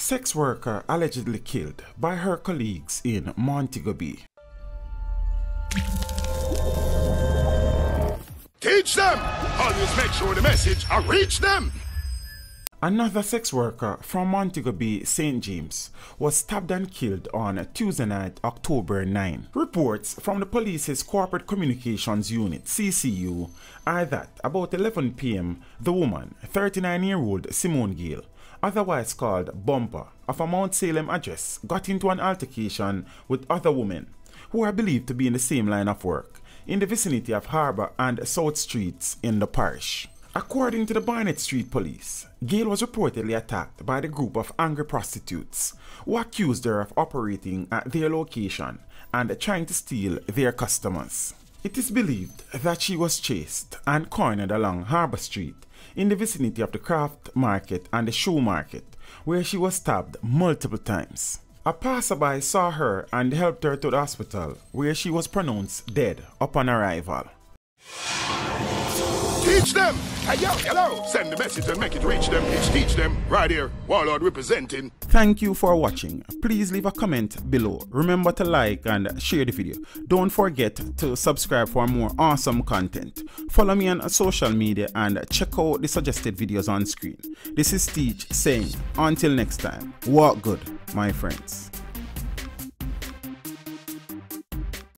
Sex worker allegedly killed by her colleagues in Montego Bay. Teach them! Always make sure the message will reach them! Another sex worker from Montego Bay, St. James, was stabbed and killed on Tuesday night, October 9. Reports from the police's Corporate Communications Unit, CCU, are that about 11 p.m, the woman, 39-year-old Simone Gale, otherwise called Bumper, of a Mount Salem address, got into an altercation with other women, who are believed to be in the same line of work, in the vicinity of Harbour and South Streets in the parish. According to the Barnett Street Police, Gale was reportedly attacked by the group of angry prostitutes who accused her of operating at their location and trying to steal their customers. It is believed that she was chased and cornered along Harbour Street in the vicinity of the Craft Market and the Shoe Market, where she was stabbed multiple times. A passerby saw her and helped her to the hospital, where she was pronounced dead upon arrival. Teach them! Hey, yo, hello! Send the message and make it reach them. Teach them. Right here, Warlord representing. Thank you for watching. Please leave a comment below. Remember to like and share the video. Don't forget to subscribe for more awesome content. Follow me on social media and check out the suggested videos on screen. This is Teach saying, until next time, walk good, my friends.